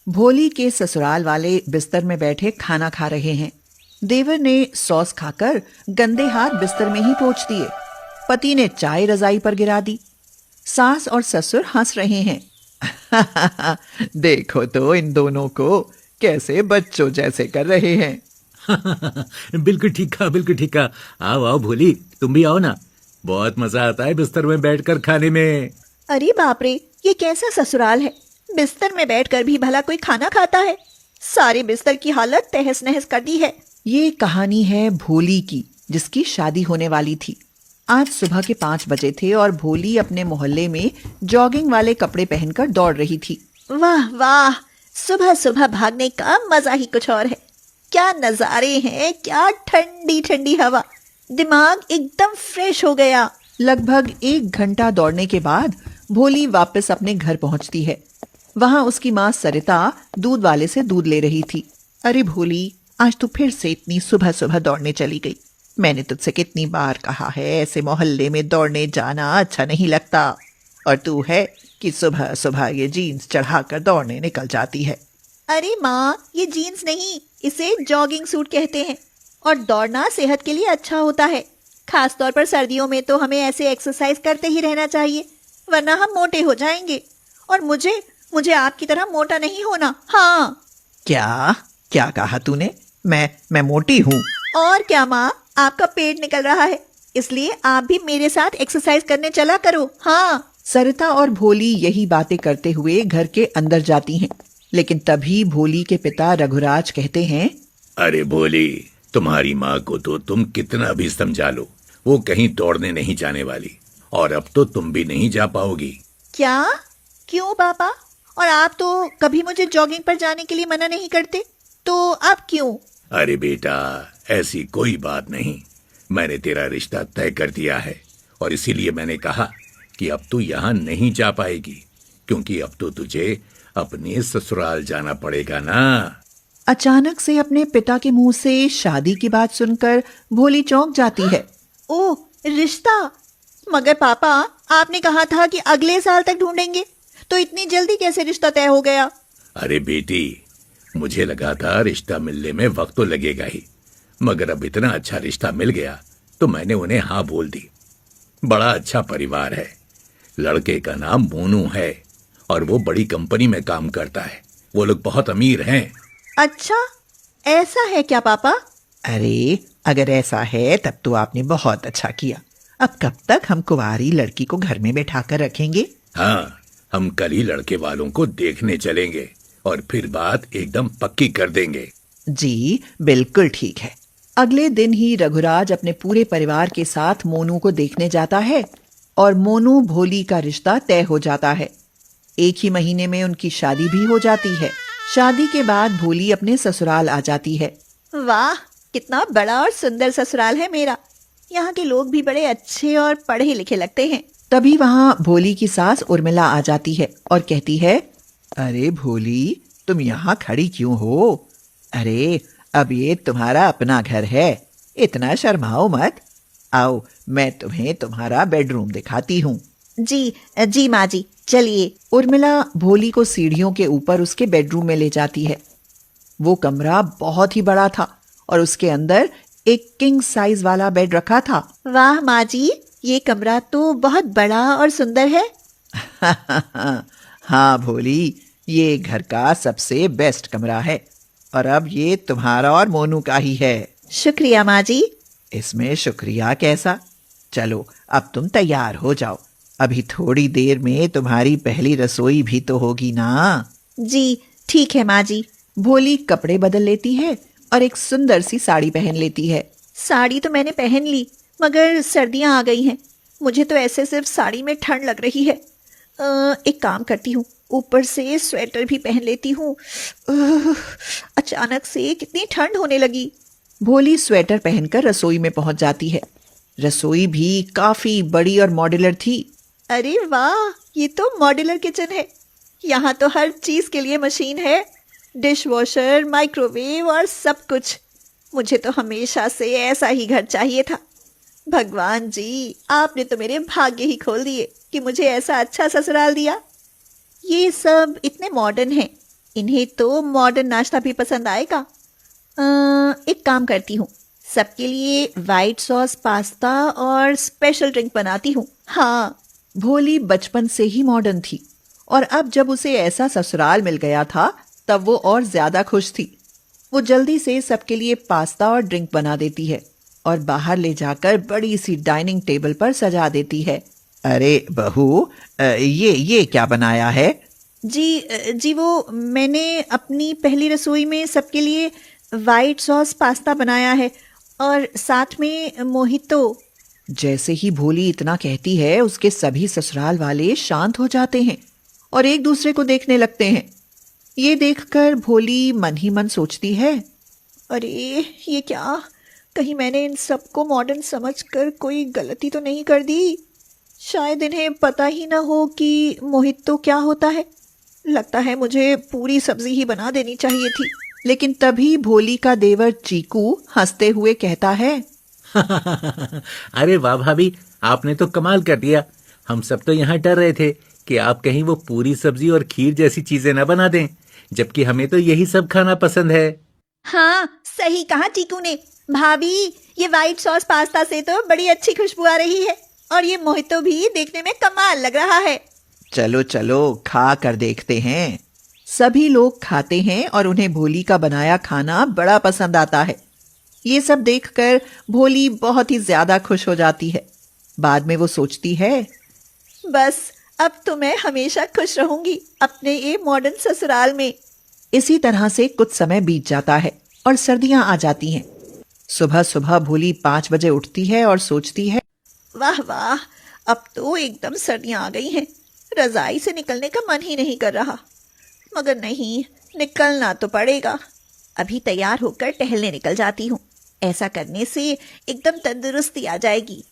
भोली के ससुराल वाले बिस्तर में बैठे खाना खा रहे हैं। देवर ने सॉस खाकर गंदे हाथ बिस्तर में ही पोंछ दिए। पति ने चाय रजाई पर गिरा दी। सास और ससुर हंस रहे हैं। देखो तो इन दोनों को कैसे बच्चों जैसे कर रहे हैं। बिल्कुल ठीक कहा, बिल्कुल ठीक कहा। आओ आओ भोली, तुम भी आओ ना। बहुत मजा आता है बिस्तर में बैठकर खाने में। अरे बाप रे, ये कैसा ससुराल है। बिस्तर में बैठकर भी भला कोई खाना खाता है। सारे बिस्तर की हालत तहस नहस कर दी है। ये कहानी है भोली की, जिसकी शादी होने वाली थी। आज सुबह के 5 बजे थे और भोली अपने मोहल्ले में जॉगिंग वाले कपड़े पहनकर दौड़ रही थी। वाह वाह, सुबह सुबह भागने का मजा ही कुछ और है। क्या नजारे हैं, क्या ठंडी ठंडी हवा। दिमाग एकदम फ्रेश हो गया। लगभग 1 घंटा दौड़ने के बाद भोली वापस अपने घर पहुंचती है। वहां उसकी माँ सरिता दूध वाले से दूध ले रही थी। अरे भोली, आज तू फिर से इतनी सुबह सुबह दौड़ने चली गई। मैंने तुझसे कितनी बार कहा है, ऐसे मोहल्ले में दौड़ने जाना अच्छा नहीं लगता। और तू है कि सुबह सुबह ये जीन्स चढ़ाकर दौड़ने निकल जाती है। अरे माँ, ये जीन्स नहीं, इसे जॉगिंग सूट कहते हैं। और दौड़ना सेहत के लिए अच्छा होता है। खास तौर पर सर्दियों में तो हमें ऐसे एक्सरसाइज करते ही रहना चाहिए, वरना हम मोटे हो जाएंगे। और मुझे आपकी तरह मोटा नहीं होना। हाँ। क्या क्या कहा तूने? मैं मोटी हूँ? और क्या माँ, आपका पेट निकल रहा है, इसलिए आप भी मेरे साथ एक्सरसाइज करने चला करो। हाँ। सरिता और भोली यही बातें करते हुए घर के अंदर जाती हैं। लेकिन तभी भोली के पिता रघुराज कहते हैं, अरे भोली, तुम्हारी माँ को तो तुम कितना भी समझा लो, वो कहीं दौड़ने नहीं जाने वाली। और अब तो तुम भी नहीं जा पाओगी। क्या? क्यों पापा? और आप तो कभी मुझे जॉगिंग पर जाने के लिए मना नहीं करते, तो अब क्यों? अरे बेटा, ऐसी कोई बात नहीं। मैंने तेरा रिश्ता तय कर दिया है और इसीलिए मैंने कहा कि अब तू यहाँ नहीं जा पाएगी, क्योंकि अब तो तुझे अपने ससुराल जाना पड़ेगा ना। अचानक से अपने पिता के मुंह से शादी की बात सुनकर भोली चौंक जाती है। ओह, रिश्ता? मगर पापा, आपने कहा था कि अगले साल तक ढूंढेंगे, तो इतनी जल्दी कैसे रिश्ता तय हो गया? अरे बेटी, मुझे लगा था रिश्ता मिलने में वक्त तो लगेगा ही, मगर अब इतना अच्छा रिश्ता मिल गया तो मैंने उन्हें हाँ बोल दी। बड़ा अच्छा परिवार है। लड़के का नाम मोनू है और वो बड़ी कंपनी में काम करता है। वो लोग बहुत अमीर हैं। अच्छा, ऐसा है क्या पापा? अरे अगर ऐसा है तब तो आपने बहुत अच्छा किया। अब कब तक हम कुंवारी लड़की को घर में बैठा कर रखेंगे? हाँ, हम कल ही लड़के वालों को देखने चलेंगे और फिर बात एकदम पक्की कर देंगे। जी बिल्कुल ठीक है। अगले दिन ही रघुराज अपने पूरे परिवार के साथ मोनू को देखने जाता है और मोनू भोली का रिश्ता तय हो जाता है। 1 ही महीने में उनकी शादी भी हो जाती है। शादी के बाद भोली अपने ससुराल आ जाती है। वाह, कितना बड़ा और सुंदर ससुराल है मेरा। यहाँ के लोग भी बड़े अच्छे और पढ़े लिखे लगते हैं। तभी वहां भोली की सास उर्मिला आ जाती है और कहती है, अरे भोली, तुम यहाँ खड़ी क्यों हो? अरे अब ये तुम्हारा अपना घर है, इतना शर्माओ मत। आओ, मैं तुम्हें तुम्हारा बेडरूम दिखाती हूँ। जी माँ जी, चलिए। उर्मिला भोली को सीढ़ियों के ऊपर उसके बेडरूम में ले जाती है। वो कमरा बहुत ही बड़ा था और उसके अंदर एक किंग साइज वाला बेड रखा था। वाह माँ जी, ये कमरा तो बहुत बड़ा और सुंदर है। हाँ भोली, ये घर का सबसे बेस्ट कमरा है और अब ये तुम्हारा और मोनू का ही है। शुक्रिया माँ जी। इसमें शुक्रिया कैसा? चलो अब तुम तैयार हो जाओ, अभी थोड़ी देर में तुम्हारी पहली रसोई भी तो होगी ना। जी ठीक है माँ जी। भोली कपड़े बदल लेती है और एक सुंदर सी साड़ी पहन लेती है। साड़ी तो मैंने पहन ली, मगर सर्दियाँ आ गई हैं। मुझे तो ऐसे सिर्फ साड़ी में ठंड लग रही है। एक काम करती हूँ, ऊपर से स्वेटर भी पहन लेती हूँ। अचानक से कितनी ठंड होने लगी। भोली स्वेटर पहनकर रसोई में पहुंच जाती है। रसोई भी काफी बड़ी और मॉड्यूलर थी। अरे वाह, ये तो मॉड्यूलर किचन है। यहाँ तो हर चीज के लिए मशीन है, डिश वॉशर, माइक्रोवेव और सब कुछ। मुझे तो हमेशा से ऐसा ही घर चाहिए था। भगवान जी, आपने तो मेरे भाग्य ही खोल दिए कि मुझे ऐसा अच्छा ससुराल दिया। ये सब इतने मॉडर्न हैं, इन्हें तो मॉडर्न नाश्ता भी पसंद आएगा। एक काम करती हूँ, सबके लिए वाइट सॉस पास्ता और स्पेशल ड्रिंक बनाती हूँ। हाँ। भोली बचपन से ही मॉडर्न थी और अब जब उसे ऐसा ससुराल मिल गया था तब वो और ज्यादा खुश थी। वो जल्दी से सबके लिए पास्ता और ड्रिंक बना देती है और बाहर ले जाकर बड़ी सी डाइनिंग टेबल पर सजा देती है। अरे बहू, ये क्या बनाया है? जी वो मैंने अपनी पहली रसोई में सबके लिए वाइट सॉस पास्ता बनाया है और साथ में मोहितो। जैसे ही भोली इतना कहती है उसके सभी ससुराल वाले शांत हो जाते हैं और एक दूसरे को देखने लगते हैं। ये देखकर भोली मन ही मन सोचती है, अरे ये क्या, कहीं मैंने इन सबको मॉडर्न समझकर कोई गलती तो नहीं कर दी? शायद इन्हें पता ही ना हो कि मोहितो क्या होता है। लगता है मुझे पूरी सब्जी ही बना देनी चाहिए थी। लेकिन तभी भोली का देवर चीकू हंसते हुए कहता है, अरे वाह भाभी, आपने तो कमाल कर दिया। हम सब तो यहाँ डर रहे थे कि आप कहीं वो पूरी सब्जी और खीर जैसी चीजें न बना दें, जबकि हमें तो यही सब खाना पसंद है। हाँ, सही कहा चीकू ने। भाभी, ये वाइट सॉस पास्ता से तो बड़ी अच्छी खुशबू आ रही है और ये मोहितो भी देखने में कमाल लग रहा है। चलो चलो खा कर देखते हैं। सभी लोग खाते हैं और उन्हें भोली का बनाया खाना बड़ा पसंद आता है। ये सब देखकर भोली बहुत ही ज्यादा खुश हो जाती है। बाद में वो सोचती है, बस अब तो मैं हमेशा खुश रहूंगी अपने ये मॉडर्न ससुराल में। इसी तरह से कुछ समय बीत जाता है और सर्दियां आ जाती हैं। सुबह सुबह भोली 5 बजे उठती है और सोचती है, वाह वाह, अब तो एकदम सर्दियां आ गई हैं। रजाई से निकलने का मन ही नहीं कर रहा, मगर नहीं, निकलना तो पड़ेगा। अभी तैयार होकर टहलने निकल जाती हूँ। ऐसा करने से एकदम तंदुरुस्ती आ जाएगी।